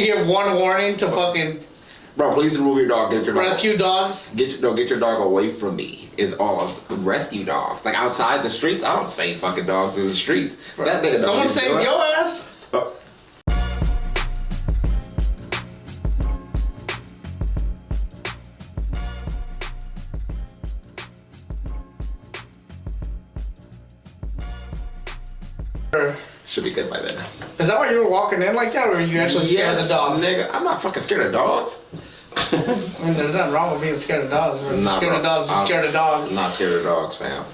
You get one warning to fucking Bro, please remove your dog. Get your dog. rescue dogs. Get your dog away from me. Is all rescue dogs. Like outside the streets, I don't save fucking dogs in the streets. That nigga Someone saved your ass. Oh. Should be good by then. Is that why you were walking in like that, or are you actually scared of the dog? Nigga, I'm not fucking scared of dogs. I mean, there's nothing wrong with being scared of dogs. Nah, scared of dogs, you're scared of dogs. I'm not scared of dogs, fam.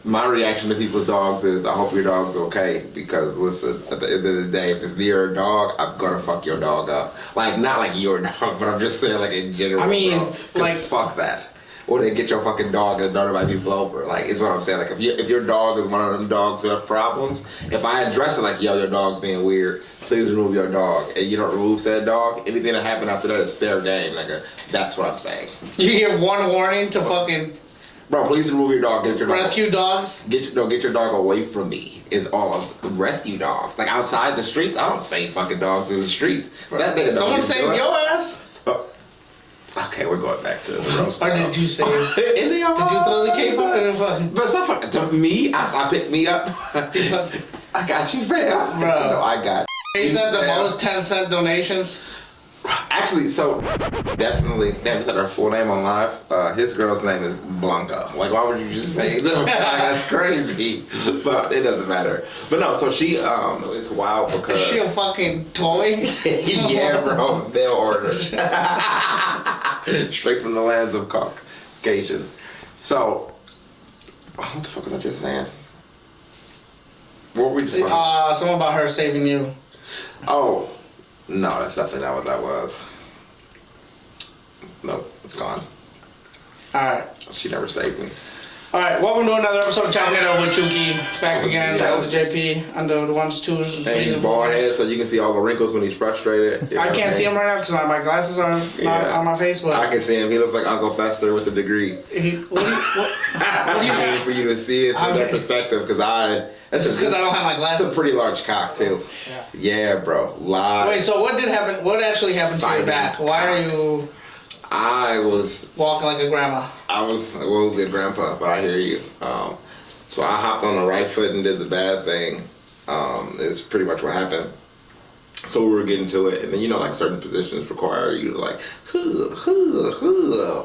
My reaction to people's dogs is, I hope your dog's okay. Because listen, at the end of the day, if it's near a dog, I'm gonna fuck your dog up. Like, not like your dog, but I'm just saying like in general. I mean, bro. like, fuck that. Or they get your fucking dog and none of my people over. Like, is what I'm saying. Like, if your dog is one of them dogs who have problems, if I address it like, yo, your dog's being weird, please remove your dog, and you don't remove said dog, anything that happened after that is fair game. Like, that's what I'm saying. You get one warning to fucking Bro, please remove your dog. Get your dog. rescue dogs. Get your dog away from me. Is all rescue dogs. Like outside the streets, I don't save fucking dogs in the streets. That nigga Someone saved your ass. Okay, we're going back to the roast. Or did you save? Did you throw the cape on? But it's not fucking to me. I picked me up. I got you, fam. Bro. No, I got. He said the most 10-cent donations. Actually, so definitely, damn, is that her full name on live? His girl's name is Blanca. Like, why would you just say that? That's crazy. But it doesn't matter. But no, so she, so it's wild because. Is she a fucking toy? Yeah, bro, they'll order. Straight from the lands of Caucasian. So, what the fuck was I just saying? What were we just talking? Something about her saving you. Oh. No, that's definitely not what that was. Nope, it's gone. Alright. She never saved me. Alright, welcome to another episode of Chopping It Up with Chuki. Back again, that was JP, under the ones, twos, and he's bald head, so you can see all the wrinkles when he's frustrated. I can't see him right now because my glasses are not on my face. But I can see him. He looks like Uncle Fester with a degree. What do you I need for you to see it from that perspective, because just because I don't have my glasses. It's a pretty large cock too. Yeah, bro. Live. Wait, so what did happen? What actually happened to your back? Why are you? I was walking like a grandma. Well, good grandpa, but I hear you. So I hopped on the right foot and did the bad thing. Is pretty much what happened. So we were getting to it, and then like certain positions require you to like,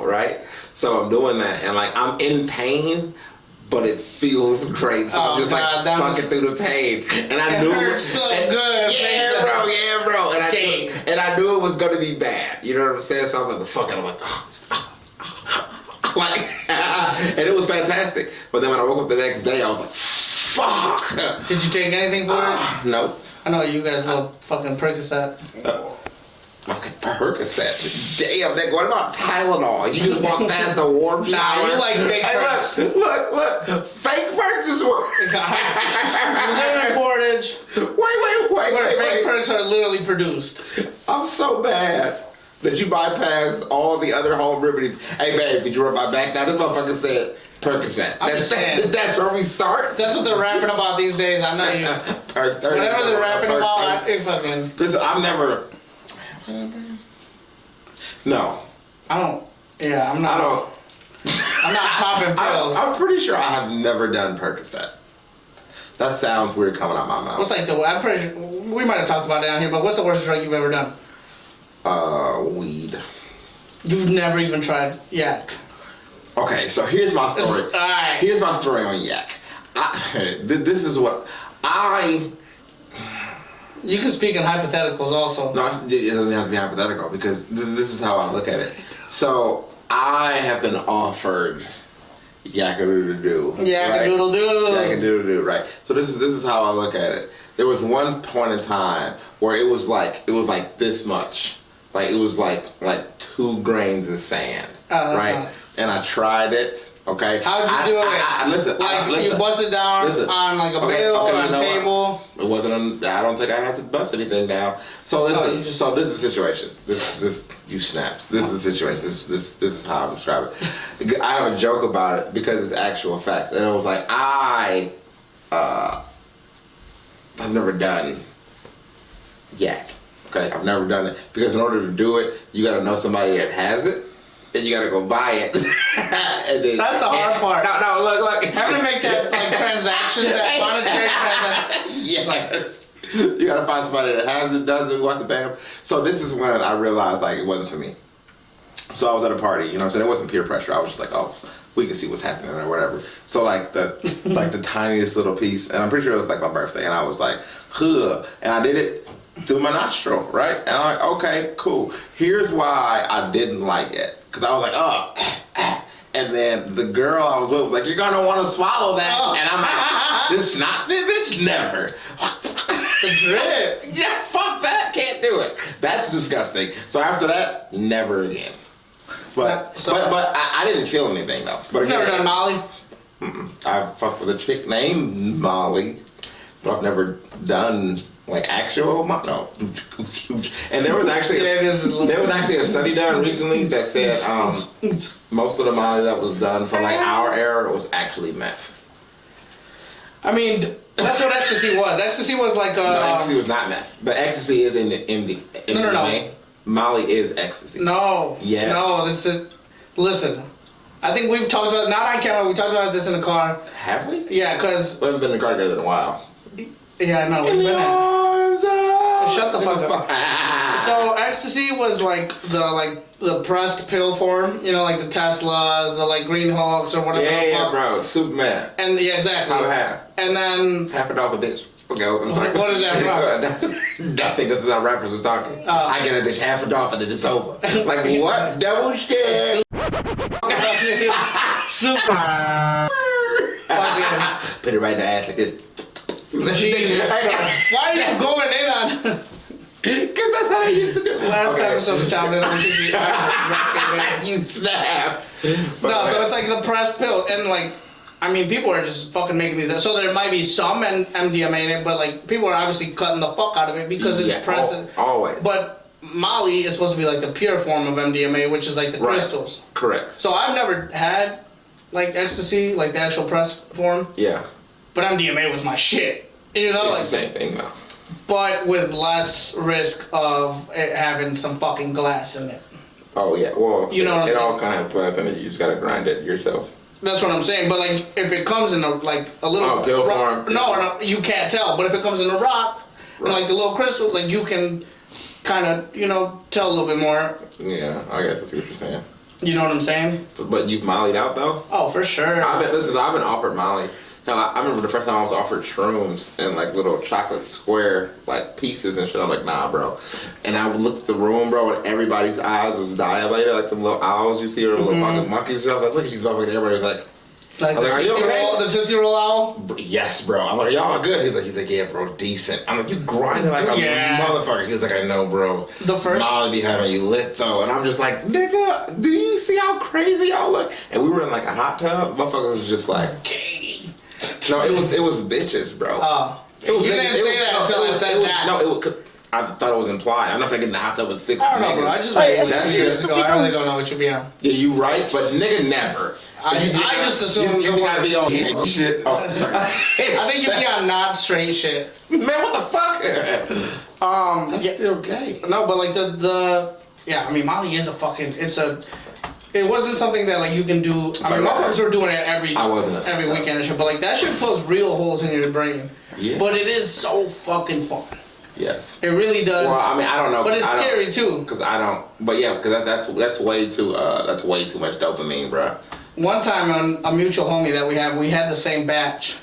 right? So I'm doing that, and like I'm in pain, but it feels great. So I'm just fucking through the pain, and I knew it hurts so good. Yeah, bro. And I knew it was gonna be bad. You know what I'm saying? So I'm like, fuck it. I'm like, like, and it was fantastic. But then when I woke up the next day, I was like, fuck. Did you take anything for it? No. I know you guys love fucking Percocet. Okay, Percocet. Damn, nigga, what about Tylenol? You just walk past the warm shower. Nah, you like fake perks. Look. Fake perks is what. Living in Portage. Wait. Fake perks are literally produced. I'm so bad that you bypassed all the other home remedies. Hey, babe, could you rub my back? Now, this motherfucker said Percocet. That's where we start? That's what they're rapping about these days. I know you. Whatever they're rapping about, it fucking. Listen, I've never. No. I don't. Yeah, I'm not. I don't. I'm not popping pills. I'm pretty sure I have never done Percocet. That sounds weird coming out my mouth. What's like I'm pretty sure we might have talked about it down here, but what's the worst drug you've ever done? Weed. You've never even tried yak. Okay, so here's my story. Alright. Here's my story on yak. This is what I. You can speak in hypotheticals also. No, it doesn't have to be hypothetical, because this is how I look at it. So I have been offered yak-a-doodle-doo. Yak-a-doodle-doo. Yak-a-doodle-doo, right. So this is how I look at it. There was one point in time where it was like this much. Like it was like 2 grains of sand. Oh, right? Not... And I tried it. Okay. How'd you do it? Listen. You bust it down on like a bill or on a table. It wasn't. I don't think I had to bust anything down. So listen. So this is the situation. This you snapped. This is the situation. This is how I describe it. I have a joke about it because it's actual facts, and it was like I've never done yak. Okay, I've never done it because in order to do it, you got to know somebody that has it, and you got to go buy it. And then, That's the hard part. No, look. Having to make that like transaction, that monetary transaction. Yes. Like, you got to find somebody that has it, does it, want the bam. So this is when I realized like it wasn't for me. So I was at a party, you know what I'm saying? It wasn't peer pressure. I was just like, oh, we can see what's happening or whatever. So like the tiniest little piece, and I'm pretty sure it was like my birthday, and I was like, huh, and I did it through my nostril, right? And I'm like, okay, cool. Here's why I didn't like it, because I was like, oh, and then the girl I was with was like, you're gonna want to swallow that, and I'm like, this snot spit, bitch, never. The drip. Yeah, fuck that, can't do it. That's disgusting. So after that, never again. But I didn't feel anything though. But again, Never done Molly? I've fucked with a chick named Molly, but I've never done like actual no. And there was actually a study done recently that said most of the Molly that was done from like our era was actually meth. I mean, that's what ecstasy was. Ecstasy was like no, ecstasy was not meth, but ecstasy is in the MD. No. Molly is ecstasy. No. Yes. No, this is. Listen, I think we've talked about, not on camera, we talked about this in the car. Have we? Yeah, because. We haven't been in the car together in a while. Yeah, I know, we've been there. Shut the fuck up. So, ecstasy was like the pressed pill form, you know, like the Teslas, the like Green Hawks or whatever. Yeah, bro, Superman. And yeah, exactly. Half. And then. Half a dog a bitch. Okay, I'm sorry. What is that from? Nothing. This is how rappers was talking. I get a bitch half a dolphin and it's over. Like what? Double shit. Super. Put it right in the ass like this. Jesus Christ. Why are you going in on? Because that's how I used to do it. Last episode of Chopped It You snapped. No, so it's like the pressed pill, and like, I mean, people are just fucking making these. So there might be some MDMA in it, but like, people are obviously cutting the fuck out of it because it's pressed. Always. But Molly is supposed to be like the pure form of MDMA, which is like the crystals. Correct. So I've never had like ecstasy, like the actual pressed form. Yeah. But MDMA was my shit. You know, it's like, the same thing though. But with less risk of it having some fucking glass in it. Oh yeah, well, you know what I'm saying? It all kind of has glass in it. You just gotta grind it yourself. That's what I'm saying. But like, if it comes in a little pill form. No, you can't tell. But if it comes in a rock, and like the little crystal, like you can kind of tell a little bit more. Yeah, I guess I see what you're saying. You know what I'm saying? But you've mollied out though? Oh, for sure. I've been offered Molly. I remember the first time I was offered shrooms and like little chocolate square like pieces and shit. I'm like, nah, bro. And I would look at the room, bro, and everybody's eyes was dilated, like the little owls you see or the little fucking monkeys. So I was like, look at these motherfuckers. Everybody was like, are you okay? The Tootsie Roll owl? Yes, bro. I'm like, y'all are good. He's like, yeah, bro, decent. I'm like, you grinding like a motherfucker. He was like, I know, bro. The first Molly be having you lit though, and I'm just like, nigga, do you see how crazy y'all look? And we were in like a hot tub. Motherfucker was just like, gay. No, it was bitches, bro. Oh, it was. You didn't say that until I said that. No, I thought it was implied. I'm not thinking the hot tub was 6 niggas. I don't know, bro. I just like years ago. I really don't know what you be on. Yeah, you right, but nigga never. I just assume you gotta be on shit. Oh, sorry. I think you be on not straight shit. Man, what the fuck? That's still gay. No, but like I mean, Molly is a fucking. It wasn't something that like you can do. I mean, motherfuckers were doing it every weekend and shit, but like that shit pulls real holes in your brain. Yeah. But it is so fucking fun. Yes. It really does. Well, I mean, I don't know. But it's scary too. Cause I don't. But yeah, because that's way too much dopamine, bro. One time on a mutual homie that we had the same batch,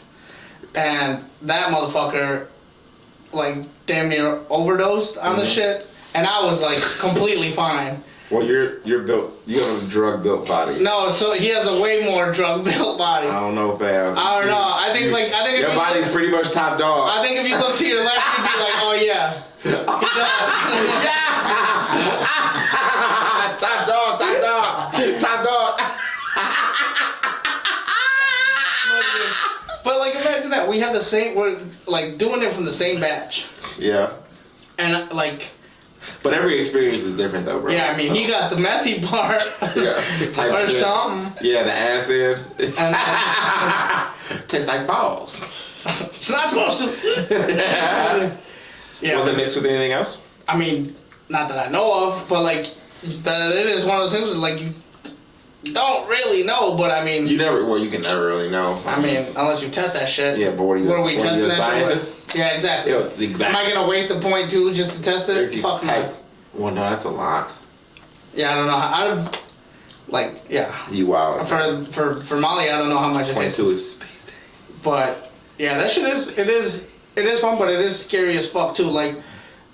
and that motherfucker, like damn near overdosed on the shit, and I was like completely fine. Well, you're built. You have a drug built body. No, so he has a way more drug built body. I don't know, fam. I don't know. I think your body's pretty much top dog. I think if you look to your left, you'd be like, oh yeah. Top dog. But like, imagine that we had the same. We're like doing it from the same batch. Yeah. And like. But every experience is different though, bro. Yeah, I mean, he got the methy part. Yeah. Or something. Yeah, the acids. Tastes like balls. It's not supposed to. Yeah. Was it mixed with anything else? I mean, not that I know of, but like, it is one of those things where, like, you don't really know, but I mean... You can never really know. I mean, unless you test that shit. Yeah, but what are we testing that shit with? Yeah, exactly. Yeah, exactly. Am I going to waste a point, too, just to test it? Fuck no. Well, no, that's a lot. Yeah, I don't know. Out of, like, yeah. You wild. For Molly, I don't know how much it takes. 0.2 is space. But, yeah, that shit is fun, but it is scary as fuck, too. Like,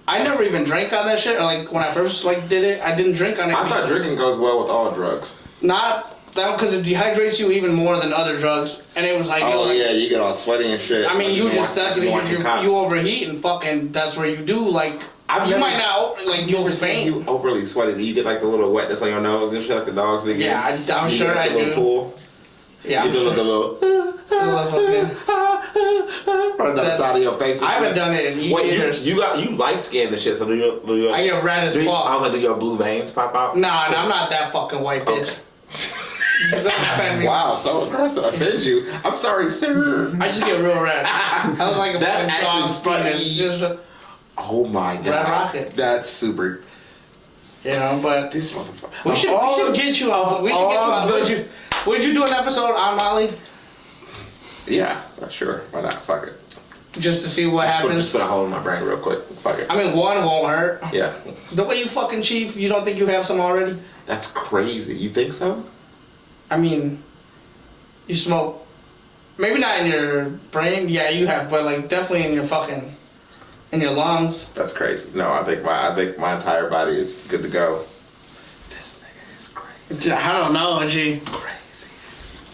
I never even drank on that shit. Or, like, when I first, like, did it, I didn't drink on it. I thought drinking goes well with all drugs. Not that, because it dehydrates you even more than other drugs. And it was like, yeah, you get all sweaty and shit. I mean, you overheat and fucking, that's where you do, like, you might not, like, you'll faint. You overly sweaty. Do you get, like, the little wetness on your nose and shit, like the dogs be getting? Yeah, I'm sure I do. Little pool? Yeah, you get the little on the other side of your face. I haven't done it in years. You light skinned and shit, so do you I get red as fuck. I was like, do your blue veins pop out? Nah, I'm not that fucking white, bitch. Okay. Don't offend me. Wow, so aggressive. Offend you. I'm sorry, sir. I just get real red. I was like a that's actually funny. Oh my god. Red rocket. That's super. You know, but this motherfucker. We should get you on. Would you do an episode on Molly? Yeah, sure. Why not? Fuck it. Just to see what happens. Just put a hole in my brain real quick. Fuck it. I mean, one won't hurt. Yeah. The way you fucking chief, you don't think you have some already? That's crazy. You think so? I mean, you smoke. Maybe not in your brain. Yeah, you have, but like definitely in your fucking, in your lungs. That's crazy. No, I think my entire body is good to go. This nigga is crazy. I don't know, G. Crazy.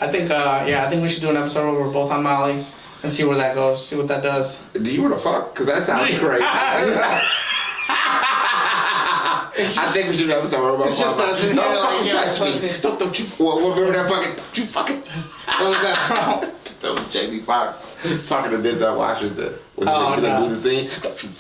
I think we should do an episode where we're both on Molly and see where that goes. See what that does. Do you want to fuck? Because that sounds crazy. I think we should do an episode where we're both fucking. Don't fucking touch me. Don't you? Remember that fucking? Don't you fucking? What was that from? That was Jamie Foxx talking to Denzel Washington. When they do the scene. Don't you?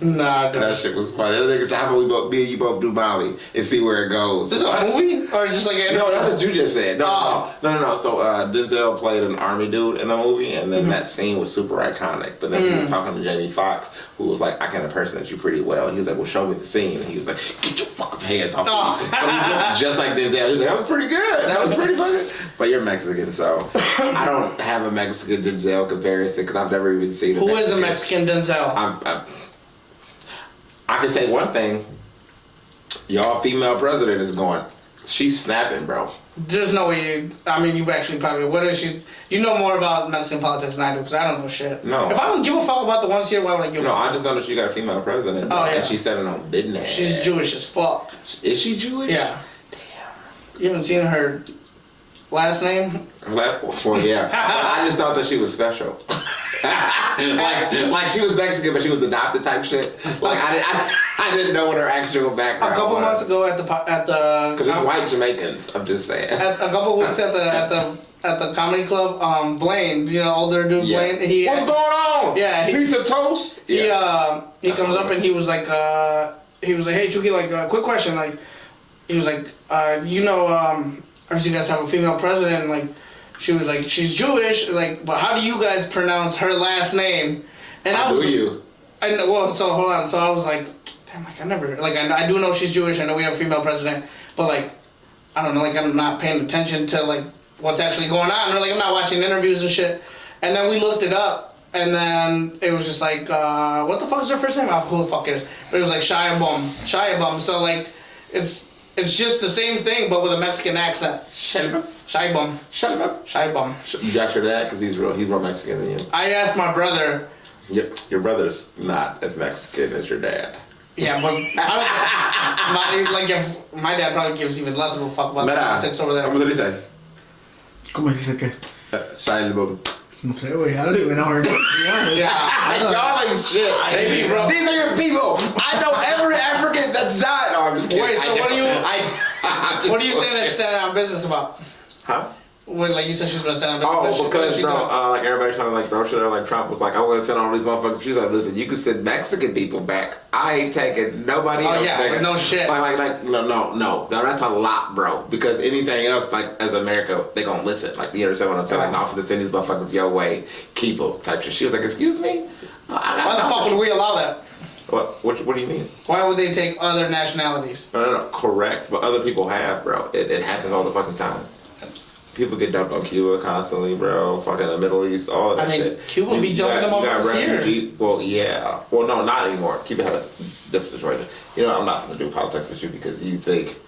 Nah, that shit was funny. The other nigga said, how about me and you both do Molly and see where it goes. This is a movie? Or just like a... No, that's what you just said. No. So Denzel played an army dude in the movie, and then that scene was super iconic. But then he was talking to Jamie Foxx, who was like, I can impersonate you pretty well. He was like, well, show me the scene. And he was like, get your fucking hands off me. But he looked just like Denzel. He was like, that was pretty good. That was pretty fucking... But you're Mexican, so I don't have a Mexican Denzel comparison because I've never even seen Who is a Mexican Denzel? I can say one thing. Y'all female president is going. She's snapping, bro. There's no way you actually probably... What is she... You know more about Mexican politics than I do, because I don't know shit. No. If I don't give a fuck about the ones here, why would I give a fuck? No, I just know that you got a female president. Bro, and she's standing on business. She's Jewish as fuck. Is she Jewish? Yeah. Damn. You haven't seen her last name? Well, yeah. I just thought that she was special. like she was Mexican, but she was adopted type shit. Like I didn't know what her actual background was. A couple months ago at the because it's white Jamaicans. I'm just saying. A couple weeks at the comedy club, Blaine, older dude Blaine. What's going on? Yeah, piece of toast. He comes up and he was like, hey Chucky, like quick question, like he was like, as you guys have a female president, like. She was like, she's Jewish, like, but how do you guys pronounce her last name? And how do you? So hold on. So I was like, damn, like I do know she's Jewish. I know we have a female president, but like, I don't know, like I'm not paying attention to like what's actually going on. Or, like I'm not watching interviews and shit. And then we looked it up, and then it was just like, what the fuck is her first name? I don't know who the fuck it is. But it was like Shia. So like, it's just the same thing, but with a Mexican accent. Shia. You asked your dad because he's real Mexican than you. I asked my brother. Your brother's not as Mexican as your dad. Yeah, but if my dad probably gives even less of a fuck about the politics over there. ¿Cómo se dice? ¿Cómo se dice qué? Shia LaBeouf. No sé, güey. I don't even know her name. Yeah, y'all ain't shit. Maybe, bro. These are your people. I know every African that's not. No, I'm just kidding. Wait, so what are you saying that you're standing on business about? Huh? When, like you said, she's gonna send on business. Oh, because like everybody's trying to like throw shit out. Like Trump was like, I want to send all these motherfuckers. She's like, listen, you can send Mexican people back. I ain't taking nobody else. Oh yeah, no shit. No, that's a lot, bro. Because anything else, like as America, they gonna listen. Like you understand what I'm saying? Like, not for to send these motherfuckers your way, keep them type shit. She was like, excuse me. Why the fuck would we allow that? What do you mean? Why would they take other nationalities? No, correct. But other people have, bro. It happens all the fucking time. People get dumped on Cuba constantly, bro. Fucking the Middle East, all of that shit. Cuba be dumping them over here. Well, yeah. Well, no, not anymore. Cuba has a different situation. You know, I'm not going to do politics with you because you think...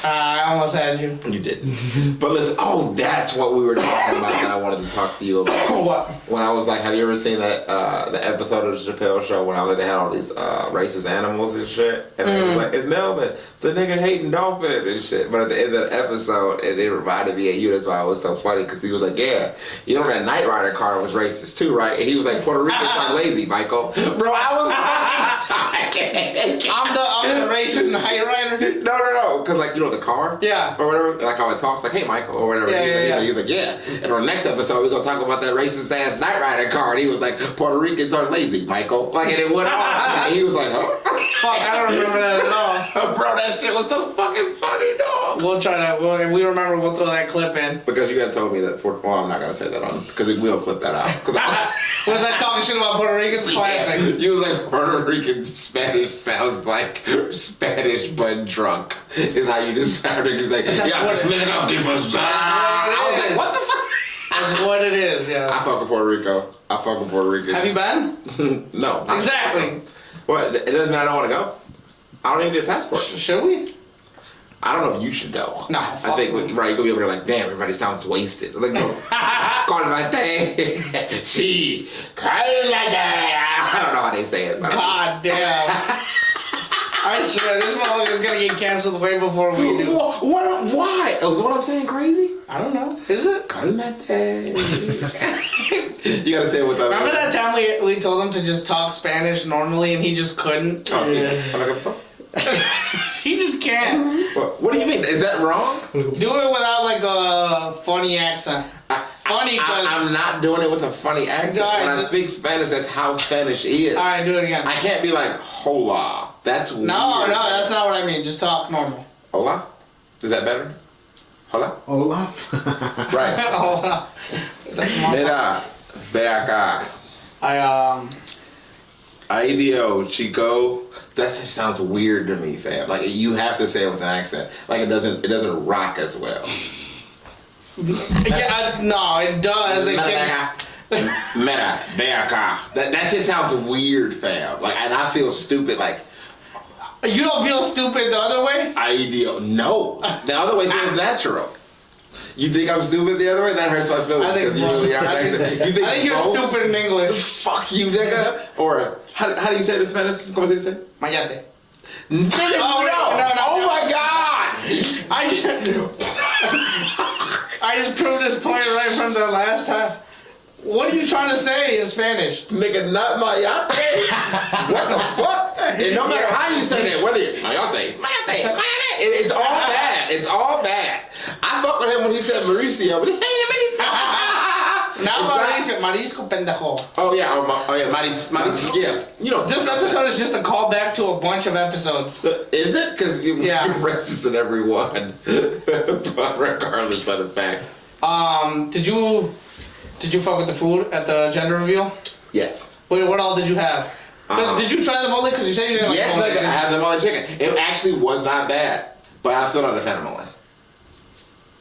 I almost had you. You didn't. But listen, that's what we were talking about that I wanted to talk to you about. What? When I was like, have you ever seen that the episode of the Chappelle Show when I was like, they had all these racist animals and shit? And it was like, it's Melvin, the nigga hating dolphin and shit. But at the end of the episode, and it reminded me of you, that's why it was so funny, because he was like, yeah, you know that Knight Rider car was racist too, right? And he was like, Puerto Ricans are lazy, Michael. Bro, I was fucking tired. I'm the racist Knight Rider? No, because like, you know, the car? Yeah. Or whatever, like how it talks, like, hey, Michael, or whatever. He was like, yeah. And on the next episode, we're going to talk about that racist-ass Knight Rider car. And he was like, Puerto Ricans aren't lazy, Michael. Like, and it went on. And he was like, huh? Fuck, I don't remember that at all. Bro, that shit was so fucking funny, dog. We'll try that. If we remember, we'll throw that clip in. Because you guys told me that, I'm not going to say that on, because we'll clip that out. Was I talking shit about Puerto Ricans? Classic. Yeah. You was like, Puerto Rican Spanish sounds like Spanish but drunk. Is how you described it. He's like, yeah, I was like, what the fuck? That's what it is, yeah. I fuck with Puerto Rico. I fuck with Puerto Rico. Have you been? No. Exactly. What? It doesn't mean I don't want to go. I don't even need a passport. Should we? I don't know if you should go. No. I think, right, you're going to be over there like, damn, everybody sounds wasted. Like, no. Cálmate. Sí. Cálmate. I don't know how they say it. God damn. I swear, this motherfucker's gonna get canceled way before we do. What? Why? Is what I'm saying crazy? I don't know. Is it? Cálmate. You gotta say it with that. Remember that time we told him to just talk Spanish normally and he just couldn't? Oh, yeah. He just can't. What do you mean? Is that wrong? Do it without like a funny accent. Funny because... I'm not doing it with a funny accent. When I speak Spanish, that's how Spanish is. Alright, do it again. I can't be like, hola. That's weird. No, that's not what I mean. Just talk normal. Hola? Is that better? Hola? Olaf? Right. Hola. Mira, ve acá. Idio, chico. That sounds weird to me, fam. Like, you have to say it with an accent. Like, it doesn't rock as well. Yeah, no, it does. Mira, ve acá. That shit sounds weird, fam. Like, and I feel stupid, like... You don't feel stupid the other way? No. The other way feels natural. You think I'm stupid the other way? That hurts my feelings because you really are. I think you're stupid in English. Fuck you, nigga. Or how do you say it in Spanish? ¿Cómo se dice? Mayate. Nigga, no. Oh my god. I just proved this point right from the last time. What are you trying to say in Spanish? Nigga, not mayate. What the fuck? And no matter how you say that, whether you're mayate, it's all bad. It's all bad. I fuck with him when he said Mauricio, but he Not Mauricio, Marisco pendejo. Oh yeah, Marisco gift. You know, this episode is just a callback to a bunch of episodes. Is it? Because you're racist in every one. But regardless of the fact. Did you fuck with the food at the gender reveal? Yes. Wait, what all did you have? Did you try the mole? Because you said you didn't like mole. Yes, I had the mole chicken. It actually was not bad, but I'm still not a fan of mole.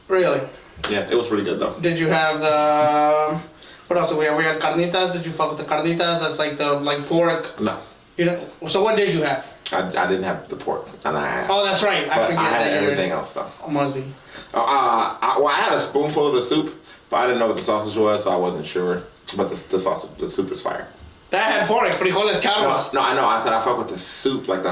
Really? Yeah, it was pretty good though. Did you have the... What else? We had carnitas. Did you fuck with the carnitas? That's like the pork. No. You don't. So what did you have? I didn't have the pork, and Oh, that's right. I forget. I had everything else though. Muzzy. I had a spoonful of the soup. But I didn't know what the sausage was, so I wasn't sure. But the soup is fire. That had pork, frijoles charros. No, I know. I said I fuck with the soup, like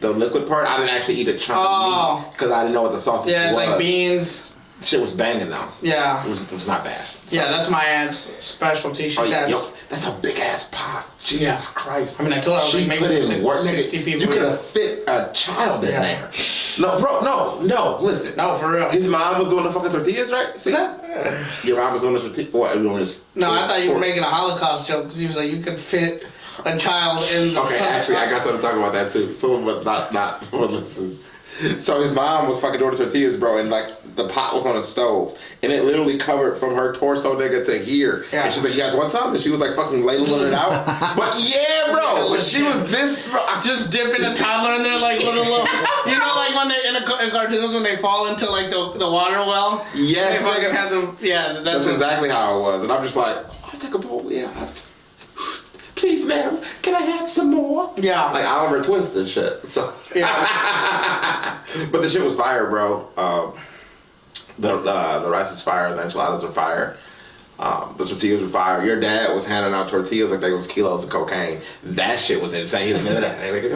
the liquid part. I didn't actually eat a chunk of meat because I didn't know what the sausage was. Yeah, it's like beans. Shit was banging though. Yeah. It was not bad. So. Yeah, that's my aunt's specialty. She says. Yo, that's a big ass pot. Jesus Christ. I mean, I told her I was like maybe 60 people. You could have fit a child in there. No, bro, no, listen. No, for real. His mom was doing the fucking tortillas, right? See? Your mom was doing the tortillas? What? No, I thought you were making a Holocaust joke because he was like, you could fit a child in the... Okay, actually, I got something to talk about that too. So, but not listen. So his mom was fucking doing the tortillas, bro, and like the pot was on a stove, and it literally covered from her torso, nigga, to here. Yeah. And she's like, "You guys want some?" And she was like fucking ladling it out. But yeah, bro, but she was this, bro. Just dipping a toddler in there like little, you know, like when they in cartoons when they fall into like the water well. Yes, they fucking have the That's exactly how it was, and I'm just like, I'll take a bowl, yeah. Please, ma'am, can I have some more? Yeah. Like Oliver Twist and shit. So. Yeah. But the shit was fire, bro. The rice is fire. The enchiladas are fire. The tortillas were fire. Your dad was handing out tortillas like they was kilos of cocaine. That shit was insane. I'm like, what the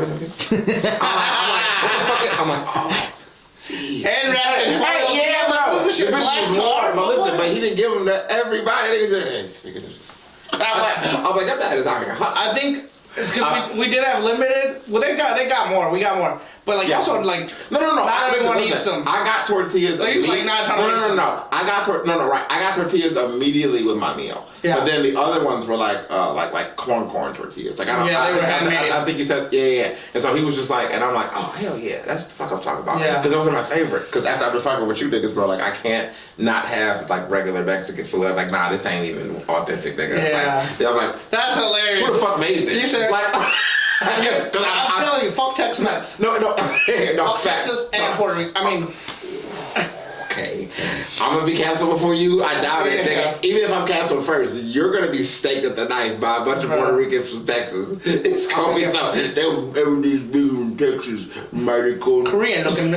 fuck? I'm like, oh. See. And rapid fire. Yeah, bro. This shit black tar. But listen, but he didn't give them to everybody. I'm like, that dad is out here hustling. I think it's because we did have limited. Well, they got more. We got more. But like also like no. Not everyone eats them. I got tortillas. So you was like not trying to eat them. No. I got I got tortillas immediately with my meal. Yeah. But then the other ones were like corn tortillas. Like they were handmade. I think you said yeah. And so he was just like, and I'm like, oh hell yeah, that's the fuck I'm talking about. Yeah. Because those are my favorite. Because after I've been fucking with you niggas, bro, like I can't not have like regular Mexican food. I'm like, nah, this ain't even authentic, nigga. Yeah. Like, I'm like, that's hilarious. Who the fuck made this? You said, like. I'm telling you, fuck Tex-Mex. No, fuck Texas and Puerto Rico. I mean, okay, I'm gonna be canceled before you. I doubt it, nigga. Even if I'm canceled first, you're gonna be staked at the knife by a bunch of Puerto Ricans from Texas. It's gonna be so. Everybody's big in Texas, mighty cool. Korean looking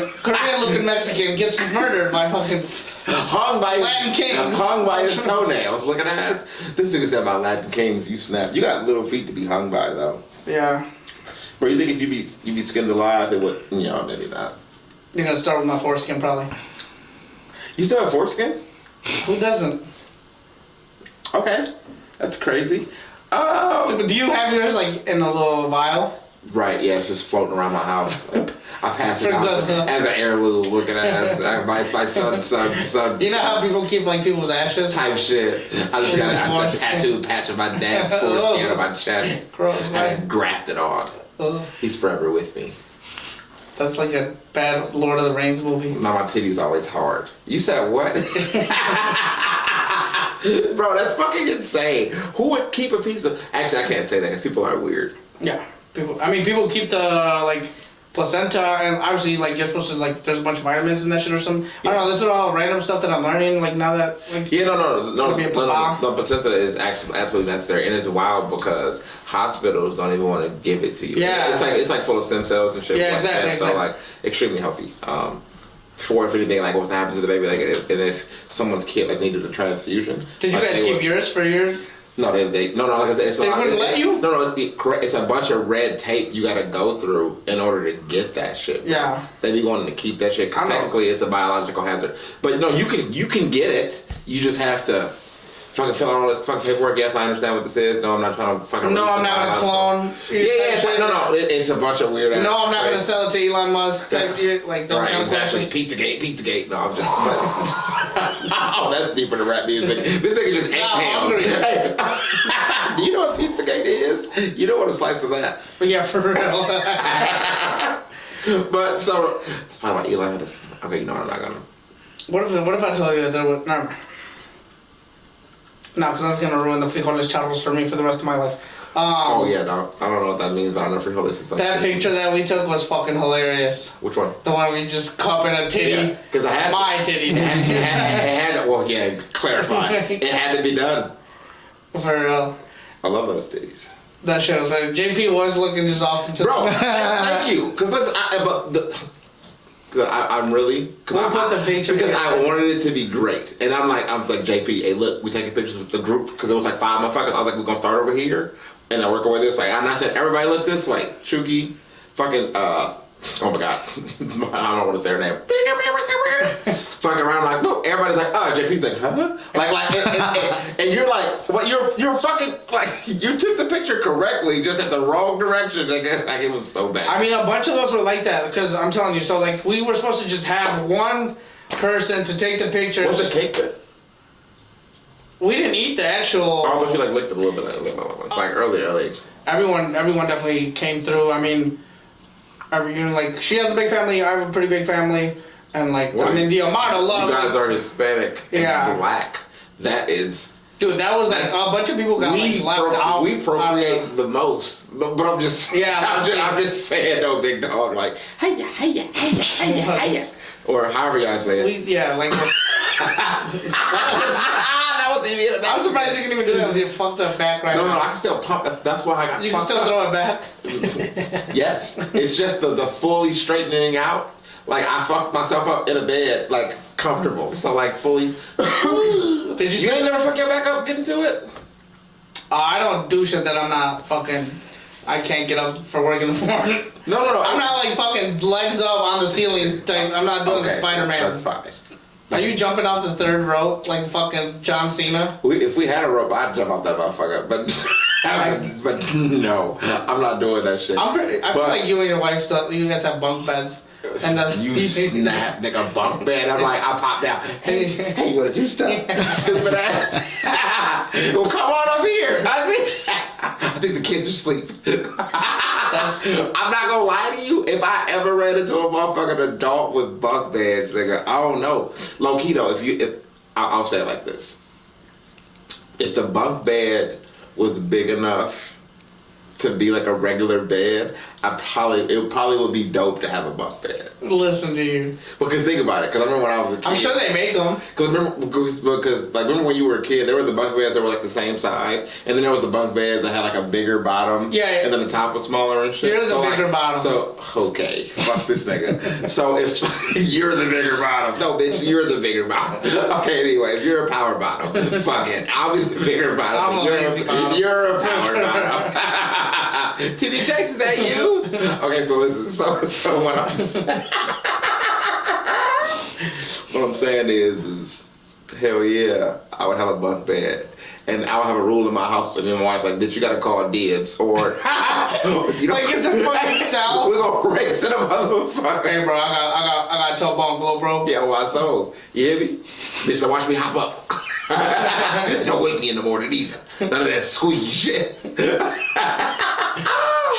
Mexican gets murdered by fucking. Hung by Latin kings. Hung by his toenails. Looking at us. This nigga said about Latin kings. You snap. You got little feet to be hung by though. Yeah. But you think if you be skinned alive, it would, maybe not. You're gonna start with my foreskin probably. You still have foreskin? Who doesn't? Okay, that's crazy. Do you have yours like in a little vial? Right, yeah, it's just floating around my house. I pass it out as an heirloom, looking at it as my son's. You know how people keep like people's ashes? Type shit. I just got a tattooed patch of my dad's foreskin on my chest. Gross, and grafted on. He's forever with me. That's like a bad Lord of the Rings movie. No, my titty's always hard. You said what? Bro, that's fucking insane. Who would keep a piece of... Actually, I can't say that because people are weird. Yeah. People keep the, placenta, and obviously, you're supposed to, there's a bunch of vitamins in that shit or something. Yeah. I don't know, this is all random stuff that I'm learning, now that, Yeah, no, placenta is actually absolutely necessary, and it's wild because hospitals don't even want to give it to you. Yeah. It's full of stem cells and shit. Yeah, exactly. So, extremely healthy. For if anything, what's happened to the baby, and if someone's kid, needed a transfusion. Did you guys keep yours for your... No, like I said, they wouldn't let you? No, it's a bunch of red tape you gotta go through in order to get that shit. Bro. Yeah. They be wanting to keep that shit because technically it's a biological hazard. But no, you can get it. You just have to fucking fill out all this fucking paperwork. Yes, I understand what this is. No, I'm not trying to fucking. No, I'm not gonna clone. No, it's a bunch of weird. No, I'm not gonna sell it to Elon Musk type shit. Those right, exactly. Pizzagate. No, I'm just. Oh, that's deeper than rap music. This nigga just exhaled. Hey, do you know what Pizzagate is? You don't want a slice of that. But yeah, for real. But so it's probably why Elon. Okay, I'm not gonna. What if I told you that there would no? No, because that's gonna ruin the frijoles charros for me for the rest of my life. Oh yeah, no, I don't know what that means, but I know frijoles is like that picture that we took was fucking hilarious. Which one? The one we just cupping a titty. Yeah, because I had my titty. It had. Well, yeah, clarify. It had to be done. For real. I love those titties. That shit was right. JP was looking just off into. Bro, thank you. Because listen, I'm really because I wanted it to be great, and I was like JP, hey look, we taking pictures with the group because it was 5 motherfuckers. I was like, we're gonna start over here and then work our way this way, and I said everybody look this way. Shuki, fucking oh my god, I don't want to say her name. Fucking around boop. Everybody's like, oh, JP's like, huh? And you're like, what? You're fucking you took the picture correctly, just at the wrong direction, nigga. It was so bad. I mean, a bunch of those were like that because I'm telling you. So we were supposed to just have one person to take the pictures. What's the cake bit? We didn't eat the actual. I thought you licked it a little bit early. Everyone definitely came through. I mean. Like, she has a big family, I have a pretty big family. And, like, I mean, the amount of love. You guys are Hispanic and black. That is... Dude, that was like a bunch of people got left out. We procreate the most, but I'm just I'm just saying, no, big dog, like hiya, or however y'all say it. Like. That was even. I'm surprised you can even do that with your fucked up back right now. No, I can still pump. That's why I got. You can still throw it back. Yes, it's just the fully straightening out. Like, I fucked myself up in a bed, like, comfortable. So, like, fully. Did you ain't never fuck your back up getting to it? I don't do shit that I'm not fucking. I can't get up for work in the morning. No. I'm not like fucking legs up on the ceiling type. I'm not doing the Spider-Man. That's fine. Are you jumping off the third rope like fucking John Cena? If we had a rope, I'd jump off that motherfucker. But no, I'm not doing that shit. I feel like you and your wife you guys have bunk beds. And that's you snap, nigga, bunk bed. I'm like, I pop down. Hey, you wanna do stuff? Stupid ass. Well, come on up here. I think the kids are asleep. I'm not gonna lie to you. If I ever ran into a motherfucking adult with bunk beds, nigga, I don't know. Low key though, I'll say it like this: if the bunk bed was big enough to be like a regular bed, it probably would be dope to have a bunk bed. Listen to you. Because think about it, because I remember when I was a kid. I'm sure they make them. Remember when you were a kid, there were the bunk beds that were like the same size, and then there was the bunk beds that had like a bigger bottom, and then the top was smaller and shit. You're the bigger bottom. So, okay, fuck this nigga. So if you're the bigger bottom, no bitch, you're the bigger bottom. Okay, anyways, you're a power bottom. Fuck it, I'll be the bigger bottom. You're a power bottom. TD Jakes, is that you? Okay, so listen. So what I'm saying is hell yeah, I would have a bunk bed, and I would have a rule in my house for me and my wife, like, bitch, you gotta call dibs, or if you don't, like it's a fucking cell. We're gonna race to the motherfucker. Hey, bro, I got a toe bunk, little bro. Yeah, why so? You hear me? Bitch, now watch me hop up. Don't wake me in the morning either. None of that squeeze shit.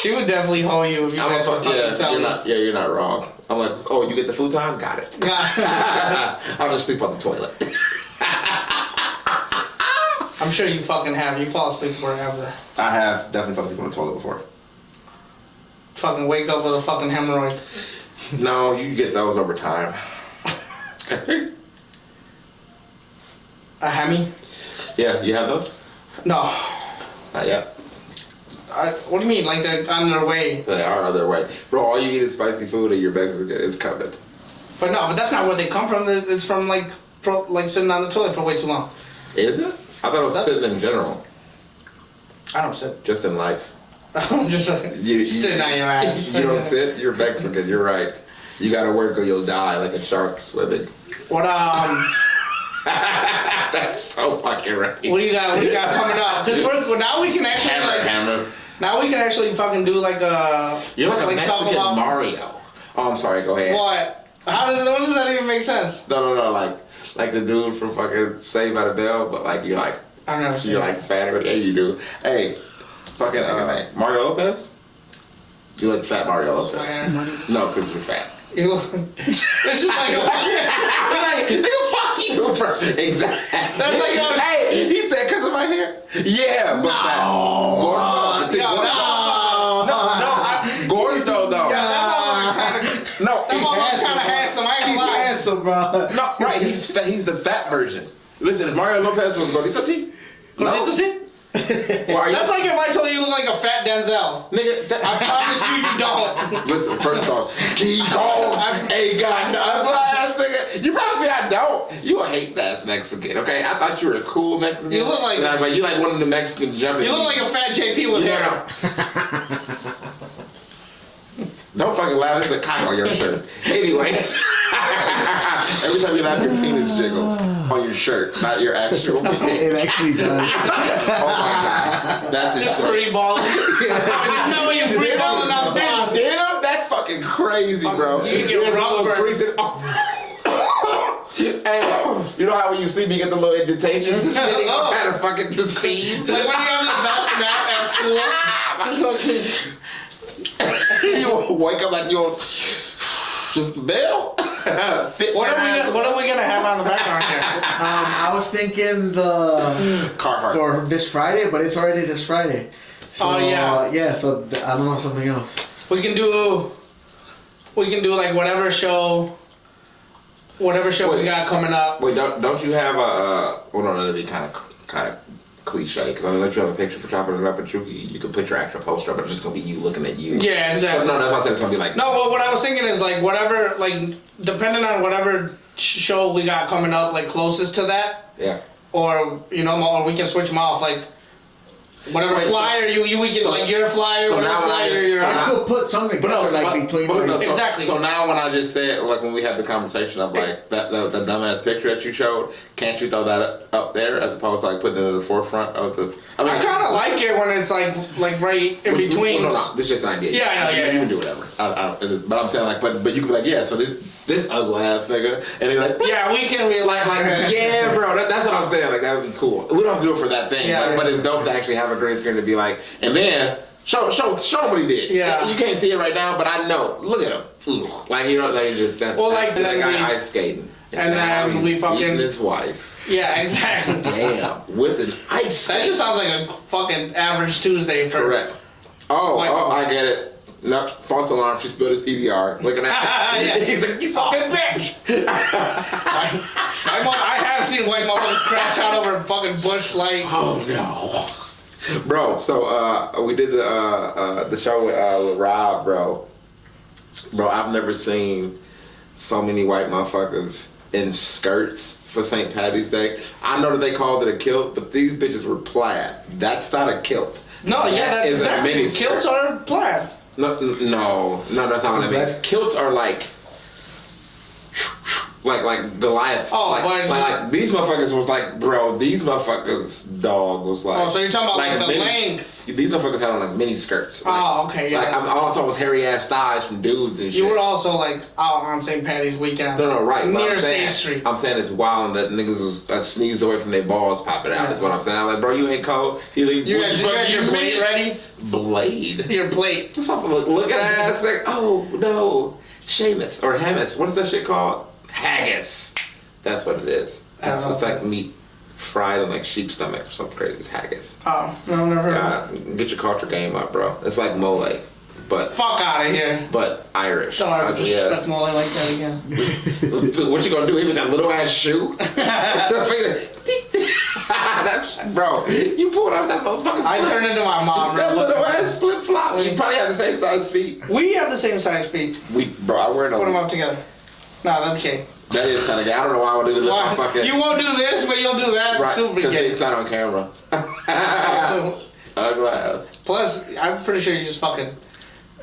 She would definitely hold you if you guys were fucking sellers. You're not wrong. I'm like, oh, you get the futon? Got it. I'll just sleep on the toilet. I'm sure you fucking have. You fall asleep wherever. I have definitely fallen asleep on the toilet before. Fucking wake up with a fucking hemorrhoid. No, you get those over time. A Hemi? Yeah, you have those? No. Not yet. What do you mean? Like they're on their way? They are on their way. Bro, all you eat is spicy food and your bags are good. It's coming. But that's not where they come from. It's from like sitting on the toilet for way too long. Is it? I thought it was sitting in general. I don't sit. Just in life. I'm just sitting on your ass. You don't sit? You're Mexican. You're right. You gotta work or you'll die like a shark swimming. What That's so fucking right. What do you got coming up? Because now we can actually hammer. Now we can actually fucking do like a. You're like a Mexican Mario. Oh, I'm sorry. Go ahead. What? What does that even make sense? No. Like the dude from fucking Saved by the Bell, but like you're like. I've never seen. You're like fatter. Yeah, you do. Hey, fucking Mario Lopez. You like fat Mario Lopez? No, because you're fat. It's just like a nigga, fuck you, bro. Exactly. That's like hey, he said because of my hair. Yeah, but Gordon though. Yeah, that motherfucker kind of handsome. I ain't gonna lie. Handsome, bro. No, right. He's fat. He's the fat version. Listen, if Mario Lopez was gordito, see? That's like if I told you you look like a fat Denzel. Nigga, I promise you don't. Listen, first off, King Kong ain't got no glass, nigga. You promise me I don't? You a hate-ass Mexican, okay? I thought you were a cool Mexican. You look like you like one of the Mexican jumping. You look like a fat JP with hair. Don't fucking laugh, there's a cock on your shirt. Anyways, every time you laugh, your penis jiggles on your shirt, not your actual penis. It actually does. Oh my god. That's it. Just free balling. No, you free balling out there. Damn, that's fucking crazy, bro. You get rubber. Hey, you know how when you sleep you get the little indentations and shit at a fucking the seam? Like when you have the best nap at school. You wake up like you're just Bill. What are we gonna have on the background here? I was thinking the Carhartt for this Friday, but it's already this Friday. So, Oh, yeah. Yeah. So I don't know, something else. We can do like whatever show we got coming up. Wait, don't you have a? Well, no, that'd be kind of cliche because I'm gonna let you have a picture for chopping it up, but you can put your actual poster up, but it's just gonna be you looking at you. Yeah, exactly. So, no, that's what I said. It's gonna be like. No, but what I was thinking is like whatever, like depending on whatever show we got coming up, like closest to that. Yeah. Or or we can switch them off, like. Whatever flyer we can like your flyer, whatever flyer you're on. I could put something together between. Exactly. So now when I just said, like when we had the conversation of like that the dumbass picture that you showed, can't you throw that up there as opposed to like putting it in the forefront of the? I kind of like it when it's like right in between. No, it's just an idea. Yeah, I know. Yeah, you can do whatever. But I'm saying like, but you can be like, yeah. So this ugly ass nigga, and he's like, yeah, we can be like yeah, bro. That's what I'm saying. Like that would be cool. We don't have to do it for that thing, but it's dope to actually have a green screen to be like, and then show him what he did. Yeah, you can't see it right now, but I know. Look at him. Like you know, like just that's. Well, like that guy ice skating, and then we fucking his wife. Yeah, exactly. Damn, with an ice skate. That just sounds like a fucking average Tuesday for. Correct. Oh, I get it. No, false alarm. She spilled his PBR. Looking at yeah. He's like, you fucking bitch. I have seen white motherfuckers crash out over a fucking bush like. Oh no, bro. So we did the show with Rob, bro. Bro, I've never seen so many white motherfuckers in skirts for St. Patty's Day. I know that they called it a kilt, but these bitches were plaid. That's not a kilt. No, yeah, that's exactly. A mini kilts are plaid. No, that's not what I mean. Kilts are like Goliath. Oh, like these motherfuckers was like, bro, these motherfuckers dog was like. Oh, so you're talking about like the length. These motherfuckers had on like mini skirts. Like, okay, yeah. Like I also was hairy ass thighs from dudes and shit. You were also like out on St. Patty's weekend. No, right. Near State Street. I'm saying it's wild that niggas was sneezed away from their balls popping out. Is what I'm saying. I'm like, bro, you ain't cold. He's like, you got your plate ready? Blade. Your plate. Look at ass like, oh no, Seamus or Hamas. What is that shit called? Haggis. That's what it is. It's like meat fried in like sheep stomach or something crazy. It's haggis. Oh, no, never heard. Get your culture game up, bro. It's like mole, but fuck out of here. But Irish. Don't ever disrespect mole like that again. What you gonna do? Hit with that little ass shoe? Bro, you pulled off that motherfucker. I turned into my mom. That little ass flip flop. You probably have the same size feet. We have the same size feet. I wear no. Put them up together. No, that's gay. That is kind of gay. I don't know why I would do this. Fucking. You won't do this, but you'll do that. Right, super gay. It's not on camera. Ugly ass. Plus, I'm pretty sure you just fucking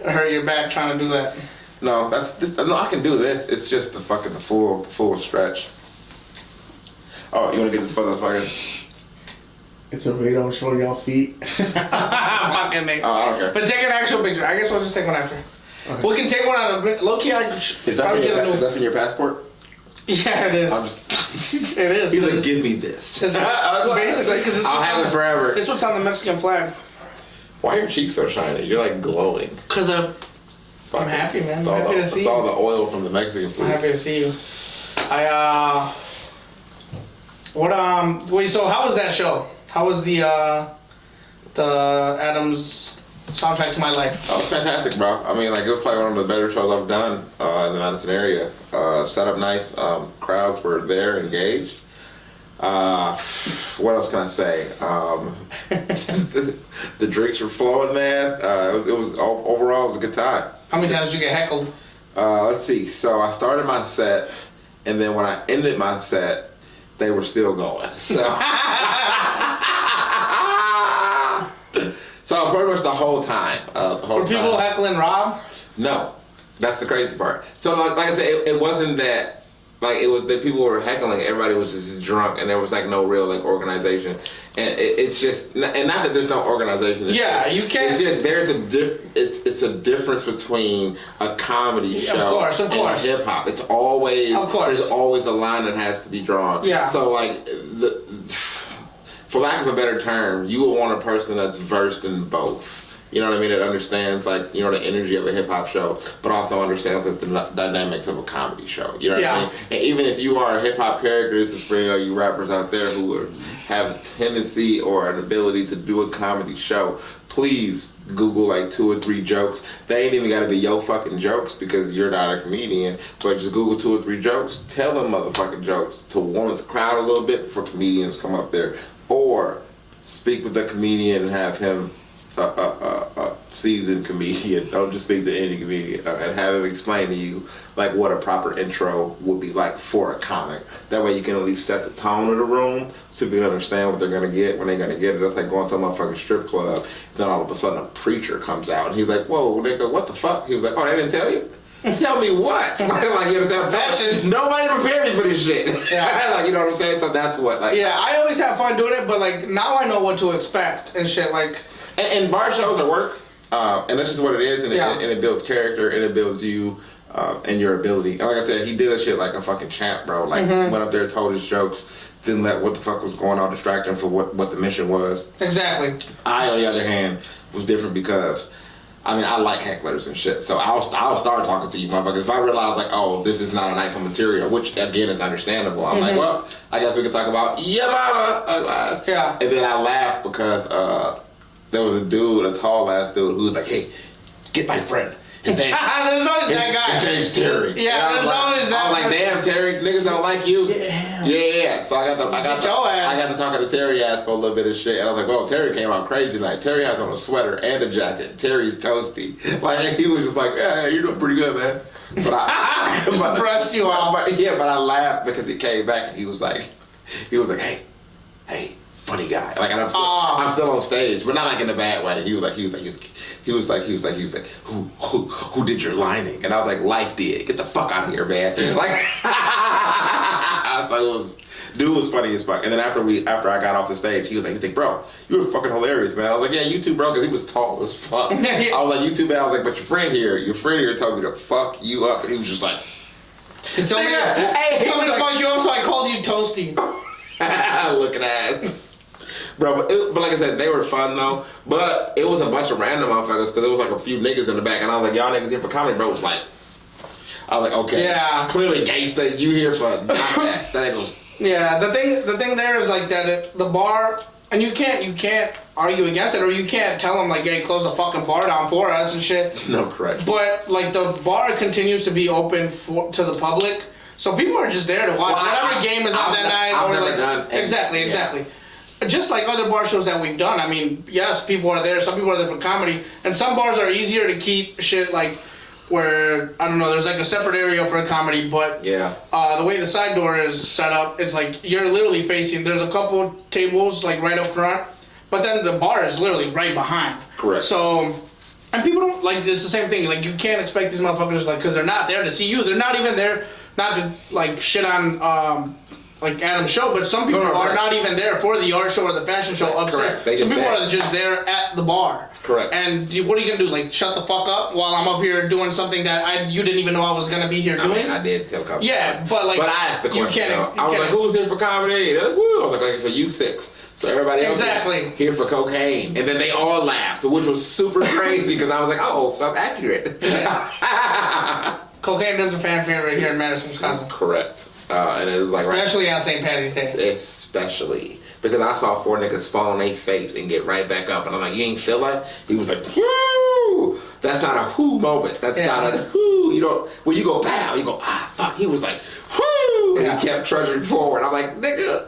hurt your back trying to do that. No, no. I can do this. It's just the full stretch. Oh, you want to get this photo fucking? It's a video showing y'all feet. Fucking me. Oh, I don't care. But take an actual picture. I guess we'll just take one after. Okay. We can take one out of low key. Is that for your passport? Yeah, it is. It is. He's like, give me this. Basically, because I'll have it forever. This one's on the Mexican flag. Why are your cheeks so shiny? You're like glowing. Because I'm happy, man. I'm happy to see you. I saw the oil from the Mexican flag. I'm happy to see you. Wait, so how was that show? How was the Adams soundtrack to my life? Oh, it was fantastic, bro. I mean, like, it was probably one of the better shows I've done in the Madison area. Set up nice. Crowds were there, engaged. What else can I say? The drinks were flowing, man. It was overall, it was a good time. How many times did you get heckled? Let's see. So I started my set, and then when I ended my set, they were still going. So, so pretty much the whole time. Were people heckling Rob? No, that's the crazy part. So like I said, it wasn't that. Like it was that people were heckling. Everybody was just drunk, and there was like no real like organization. And it's just, and not that there's no organization. You can't. It's just it's a difference between a comedy show and hip hop. It's always there's always a line that has to be drawn. Yeah. So like for lack of a better term, you will want a person that's versed in both. You know what I mean? That understands like, you know, the energy of a hip hop show, but also understands like the dynamics of a comedy show. You know what I mean? And even if you are a hip hop character, this is for you rappers out there who have a tendency or an ability to do a comedy show, please Google like 2 or 3 jokes. They ain't even gotta be yo fucking jokes because you're not a comedian, but just Google 2 or 3 jokes, tell them motherfucking jokes to warm up the crowd a little bit before comedians come up there. Or speak with the comedian and have him a seasoned comedian. Don't just speak to any comedian and have him explain to you like what a proper intro would be like for a comic. That way you can at least set the tone of the room so people can understand what they're gonna get when they're gonna get it. That's like going to a motherfucking strip club. Then all of a sudden a preacher comes out and he's like, "Whoa, nigga, what the fuck?" He was like, "Oh, they didn't tell you?" Tell me what? Like, you understand? Fashions. Nobody prepared me for this shit. Yeah. Like, you know what I'm saying? So that's what, like. Yeah, I always have fun doing it, but like now I know what to expect and shit. Like, and bar shows are work, and that's just what it is, and it builds character, and it builds you and your ability. And like I said, he did that shit like a fucking champ, bro. Like, went up there, told his jokes, didn't let what the fuck was going on distract him for what the mission was. Exactly. I, on the other hand, was different because, I mean, I like hecklers and shit, so I'll start talking to you motherfuckers. If I realize, like, oh, this is not a night for material, which, again, is understandable, I'm like, well, I guess we can talk about yeah, mama, yeah. And then I laugh because there was a dude, a tall-ass dude, who was like, hey, get my friend. His name's, there's always that guy. His name's Terry. Yeah, there's always that. I was like, damn, Terry, niggas don't like you. Yeah. Yeah. So I got to talking to Terry ass for a little bit of shit, and I was like, well, Terry came out crazy tonight. Terry has on a sweater and a jacket. Terry's toasty. Like, he was just like, yeah, you're doing pretty good, man. But I just brushed you off. But I laughed because he came back and he was like, hey, funny guy. Like, and I'm still on stage, but not like in a bad way. He was like, who did your lining? And I was like, Life did. Get the fuck out of here, man. Like, so dude was funny as fuck. And then after I got off the stage, he was like, bro, you were fucking hilarious, man. I was like, yeah, you too, bro, because he was tall as fuck. I was like, you too, man. I was like, but your friend here told me to fuck you up. And he was just like, he told me to fuck you up, so I called you Toasty. Looking ass. Bro, but like I said, they were fun though. But it was a bunch of random motherfuckers because there was like a few niggas in the back, and I was like, y'all niggas here for comedy, bro. I was like, okay, yeah, clearly gangsta, you here for not that. That goes. Yeah, the thing there is like that the bar, and you can't argue against it, or you can't tell them like, hey, close the fucking bar down for us and shit. No, correct. But like the bar continues to be open to the public, so people are just there to watch whatever game is on that night. I've or never like done exactly. Just like other bar shows that we've done. I mean, yes, people are there. Some people are there for comedy, and some bars are easier to keep shit like where I don't know. There's like a separate area for comedy, but the way the side door is set up, it's like you're literally facing. There's a couple tables like right up front, but then the bar is literally right behind. Correct. So, and people don't like it's the same thing. Like you can't expect these motherfuckers like because they're not there to see you. They're not even there not to like shit on. Like Adam's show, but some people are not even there for the art show or the fashion show upstairs. Some people are just there at the bar. Correct. And what are you gonna do? Like shut the fuck up while I'm up here doing something that you didn't even know I was gonna be here doing? I mean, I did tell a couple. Yeah, but like. But I asked the question. I was like, "Who's here for comedy?" They're like, "Woo!" I was like, "So you 6." So everybody else is here for cocaine, and then they all laughed, which was super crazy because I was like, "Oh, so I'm accurate." Yeah. Cocaine is a fan favorite here in Madison, Wisconsin. Correct. And it was like especially on St. Patty's Day. Especially because I saw 4 niggas fall on their face and get right back up, and I'm like, you ain't feel like? He was like, whoo! That's not a whoo moment. That's not a whoo. You don't. When you go pow, you go fuck. He was like whoo, and he kept trudging forward. I'm like, nigga,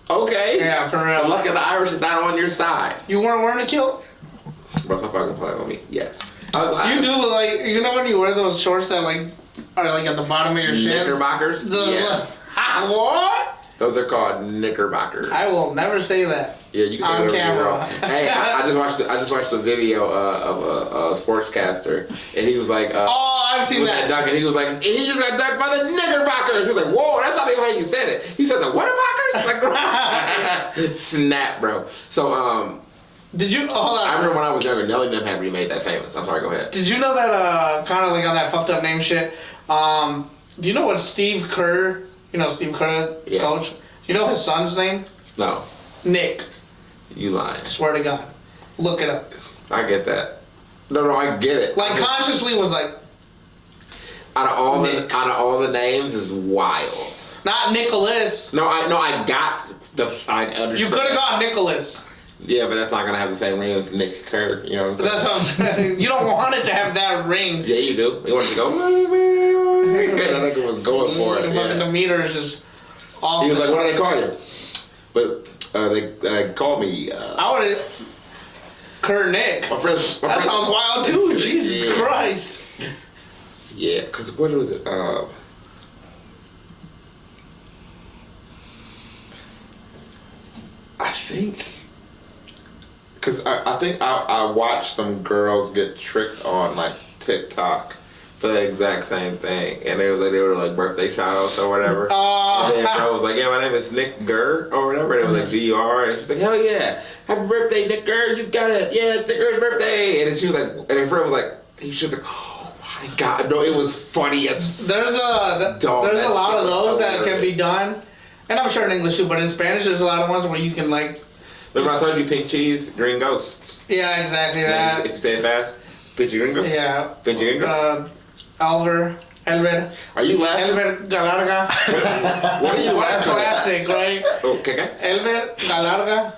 okay. Yeah, for real. The luck of the Irish is not on your side. You weren't wearing a kilt? Bro, stop fucking playing with me. Yes. You do like when you wear those shorts that like. Are like at the bottom of your shins? Knickerbockers? Yes. What? Those are called knickerbockers. I will never say that. Yeah, you can say on camera. Hey, I just watched a video of a sportscaster, and he was like, I've seen that. Duck, and he was like, he just got ducked by the knickerbockers. He was like, whoa, that's not even how you said it. He said the whatterbockers? Like, snap, bro. So, did you hold on? I remember when I was younger, Nelly them had remade that famous. I'm sorry, go ahead. Did you know that kind of like on that fucked up name shit? Do you know what Steve Kerr? You know Steve Kerr, yes. Coach. Do you know his son's name? No. Nick. You lying? Swear to God, look it up. I get that. No, I get it. Like consciously was like. Out of all the names is wild. Not Nicholas. No, I got the. I understand. You could have got Nicholas. Yeah, but that's not gonna have the same ring as Nick Kerr. You know what I'm saying? That's what I'm saying. You don't want it to have that ring. Yeah, you do. You want it to go. I think it was going for it. Yeah. The meter is just off. He was like, "What do they call you?" But they called me. I would have. Kurt Nick. My friend. That sounds wild too. Jesus Christ. Yeah, because what was it? I think. Because I think I watched some girls get tricked on like TikTok for the exact same thing, and they were like birthday shout-outs or whatever. And then bro was like, "Yeah, my name is Nick Gurr or whatever." And it was like G-R, and she's like, "Hell yeah, happy birthday, Nick Gurr! You got it! Yeah, it's Nick Gurr's birthday!" And then she was like, and her friend was like, he was just like, "Oh my god, no!" It was funny as there's a lot of those that can be done, and I'm sure in English too, but in Spanish there's a lot of ones where you can like. Remember I told you pink cheese, green ghosts. Yeah, exactly that. If you say it fast, pinche gringos. Yeah. Pinche gringos. Elber. Are you laughing? Elber Galarga. What are you laughing Classic, right? Okay. Elber Galarga.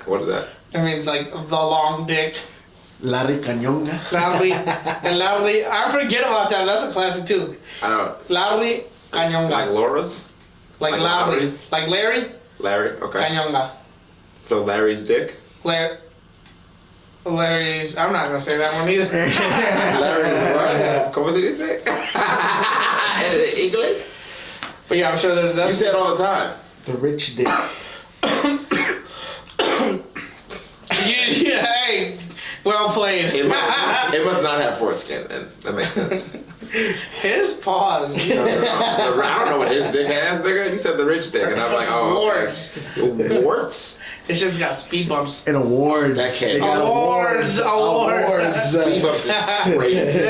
What is that? It means like the long dick. Larry Cañonga. Larry. I forget about that. That's a classic too. I don't. Larry Cañonga. Like Laura's? Like Larry. Larry's? Like Larry? Larry, okay. Cañonga. So Larry's dick? Larry's. I'm not gonna say that one either. Larry's what? ¿Cómo se dice? English? But yeah, I'm sure that's. You say it all the time. The rich dick. Yeah, hey, well played. It must not have foreskin then. That makes sense. His paws. I don't know what his dick has, nigga. You said the rich dick, and I'm like, oh. Warts. Okay. Warts? It's just got speed bumps. And awards. That can't. They got Awards. Speed bumps is crazy.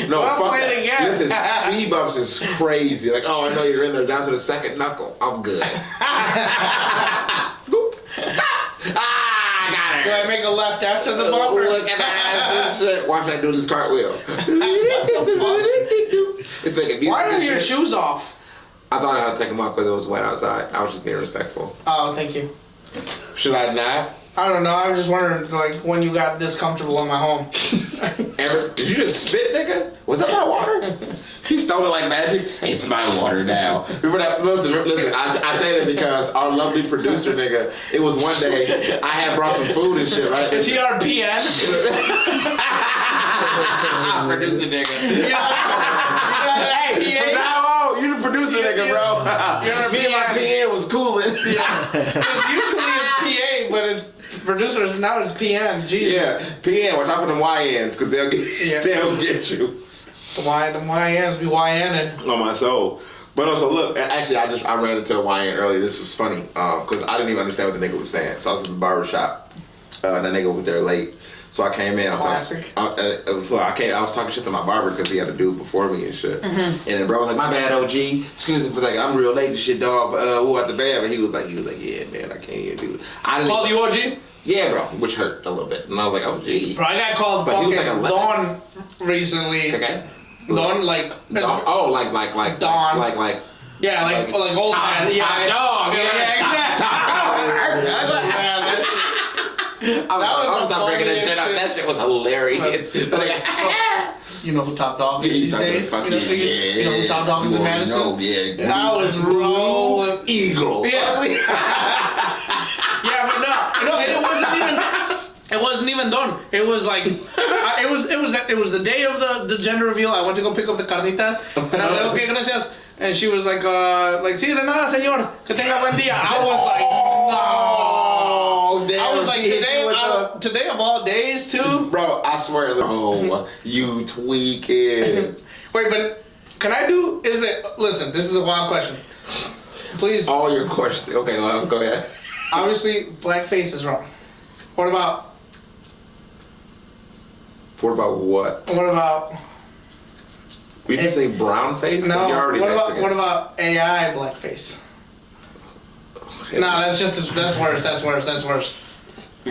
No, fuck that. Listen, speed bumps is crazy. Like, oh, I know you're in there down to the second knuckle. I'm good. Got her. Do I make a left after the bumper? Look at that and shit. Watch that do this cartwheel. It's making music. Why are your shoes off? I thought I had to take them off because it was wet outside. I was just being respectful. Oh, thank you. Should I not? I don't know. I was just wondering, like, when you got this comfortable in my home. Did you just spit, nigga? Was that my water? He stole it like magic. It's my water now. Remember that? Listen. I say that because our lovely producer, nigga. It was one day I had brought some food and shit, right? Is he our PN? Producer, nigga. Hey, from now on, you the producer, nigga, bro. Me and my PN was cooling. Yeah. Because usually it's PA, but it's producers now it's PN. Jesus. Yeah, PN. We're talking to YNs because they'll get you. The YNs be YNing. On my soul. But also, look, actually, I ran into a YN earlier. This was funny because I didn't even understand what the nigga was saying. So I was at the barber shop. That nigga was there late. So I came in. Classic. I was talking shit to my barber because he had a dude before me and shit. Mm-hmm. And then bro was like, "My bad, OG. Excuse me for a second. I'm real late and shit, dog. But who at the bed?" But he was like, "Yeah, man, I can't even do it." Called you OG? Yeah, bro, which hurt a little bit. And I was like, "OG." Bro, I got called fucking Dawn recently. Okay. Dawn, like. Like Dawn. Like. Yeah, like old man. Top dog. Yeah, exactly. Top dog. I was not bringing that shit up. That shit was hilarious. You know who Top Dog is these days? You know who Top Dog is in Madison? No, yeah. I was rolling. Eagle. Yeah. Yeah, but no, it wasn't even done. It was like, it was the day of the gender reveal. I went to go pick up the carnitas, and I was like, okay, gracias. And she was like, sí, de nada, señor. Que tenga buen día. I was like, no. Damn, I was like, today of all days, too? Bro, I swear, you tweaking. Wait, but can I do, listen, this is a wild question. Please. All your questions. Okay, well, go ahead. Obviously, blackface is wrong. What about what? What about... We can say brown face? No, what about AI blackface? Okay. No, that's worse.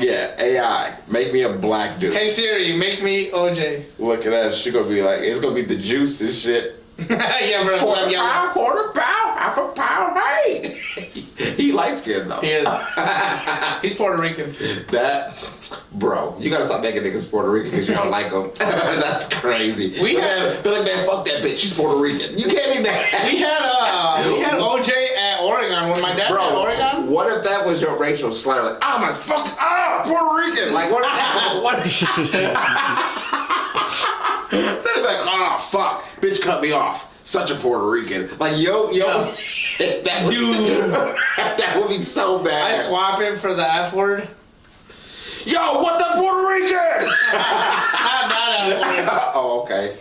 Yeah, AI. Make me a black dude. Hey Siri, make me OJ. Look at that. She gonna be like, it's gonna be the juice and shit. Yeah, bro. Quarter pound, half a pound, hey. He light skinned though. He is. He's Puerto Rican. That, bro, you gotta stop making niggas Puerto Rican because you don't like them. That's crazy. Be like, man, fuck that bitch. She's Puerto Rican. You can't be mad. We had OJ at Oregon when my dad was at Oregon. What if that was your racial slur? Like, oh my fuck, Puerto Rican. Like, what if that? What? They'd be like, oh fuck, bitch cut me off. Such a Puerto Rican. Like, yo, that dude, that would be so bad. I swap him for the F word. Yo, what the Puerto Rican? Not F word. Oh, okay.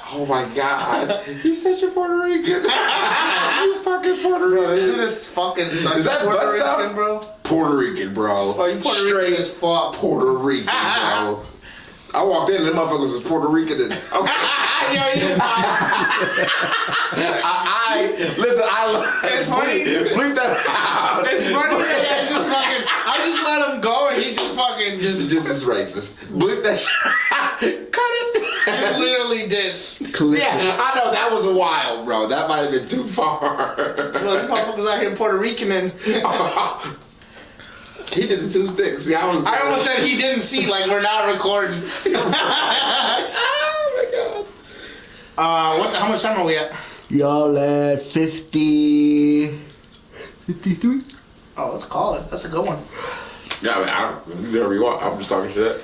Oh my God, you're such a Puerto Rican. You fucking Puerto Rican. Bro, this dude is fucking such is that Puerto Rican, stuff? bro. Puerto Rican, bro. Oh, you Puerto Rican as fuck. Puerto Rican, bro. I walked in and them motherfuckers was Puerto Rican and okay. Yo, you listen, it's funny. Bleep that out. It's funny that I just let him go and he just fucking just is racist. Bleep that shit. Cut it. He literally did. Yeah, I know that was wild, bro. That might have been too far. Bro, this motherfucker's out here Puerto Rican and he did the two sticks. See, I almost said he didn't see, like we're not recording. Oh my God. How much time are we at? Y'all at 53? Oh, let's call it. That's a good one. Yeah, I mean, whatever you want. I'm just talking shit.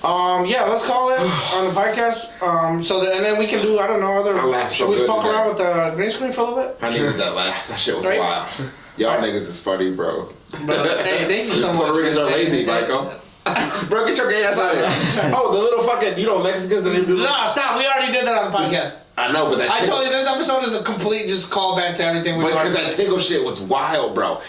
Yeah, let's call it on the podcast. And then we can do, I don't know, should we fuck around with the green screen for a little bit? I needed that laugh. That shit was wild. Y'all niggas is funny, bro. Hey, thank you so much. Puerto Ricans are lazy, Michael. Bro, get your gay ass out of here. Oh, the little fucking, Mexicans and they do. No, stop. We already did that on the podcast. I know, but I told you this episode is a complete just callback to everything we've already done. Because that tingle shit was wild, bro.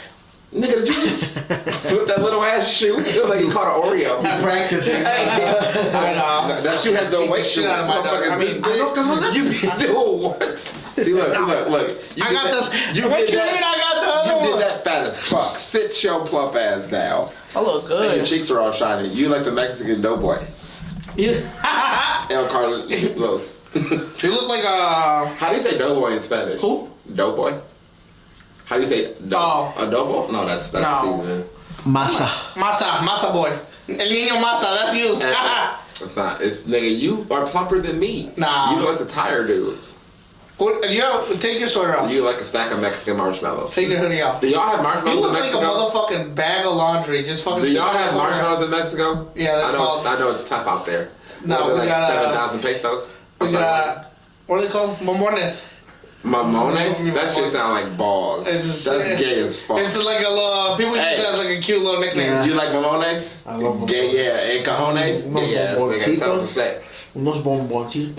Nigga, did you just flip that little ass shoe? It was like you caught an Oreo. I'm practicing. I know. That shoe has no weight. Shit out of my dog. I mean, you be doing what? See, look. I got this. What you mean I got the other one? You did that fat as fuck. Sit your plump ass down. I look good. And your cheeks are all shiny. You like the Mexican doughboy. El Carlos. You look like a... How do you say doughboy in Spanish? Who? Doughboy. How do you say adobo? No, that's seasoning. Masa boy. El niño masa, that's you. It's not. It's nigga, you are plumper than me. Nah. You look like the tire dude. Take your sweater off. You like a stack of Mexican marshmallows. Take your hoodie off. Do y'all have marshmallows in Mexico? You look like a motherfucking bag of laundry. Just fucking. Do y'all have marshmallows in Mexico? Yeah, I know it's tough out there. No, we like got 7,000 pesos. We got what are they called? Mamones. Mamones? That shit sound like balls. That's gay as fuck. It's like a little. People use it as like a cute little nickname. Yeah. You like mamones? I love mamones. Gay, yeah. And cajones? Yeah, nigga sounds the same. Unos bomboncitos.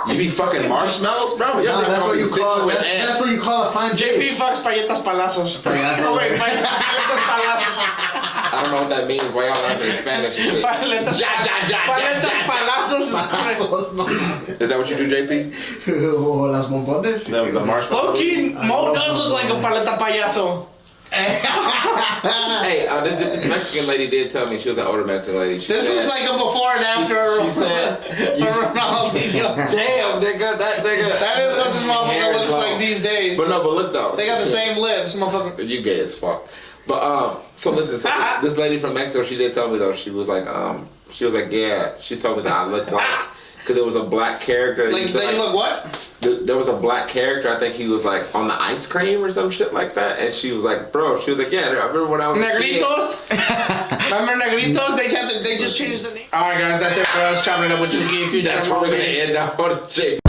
You be fucking marshmallows, bro? No, that's what you call. That's what you call a fine JP dish. fucks payetas palazos. Oh wait, payetas palazos. I don't know what that means. Why y'all learning Spanish? Paletas palazos. Is that what you do, JP? O las bombones. The marshmallows. Okay, Mo does look like a paleta payaso. Hey, this Mexican lady did tell me, she was an older Mexican lady. This looks like a before and after. She said, Ronaldinho. Damn, nigga, that nigga. That is what this motherfucker looks like these days. But look though. They got the same lips, motherfucker. You gay as fuck. But so listen, this lady from Mexico, she did tell me though, she was like, yeah, she told me that I look like, because there was a black character. Like, you look what? There was a black character, I think he was like on the ice cream or some shit like that, and she was like, bro, she was like, yeah, I remember when I was Negritos? Remember Negritos? They just changed the name. Alright guys, that's it for us, chopping it up with Chucky. That's where we're gonna end up on the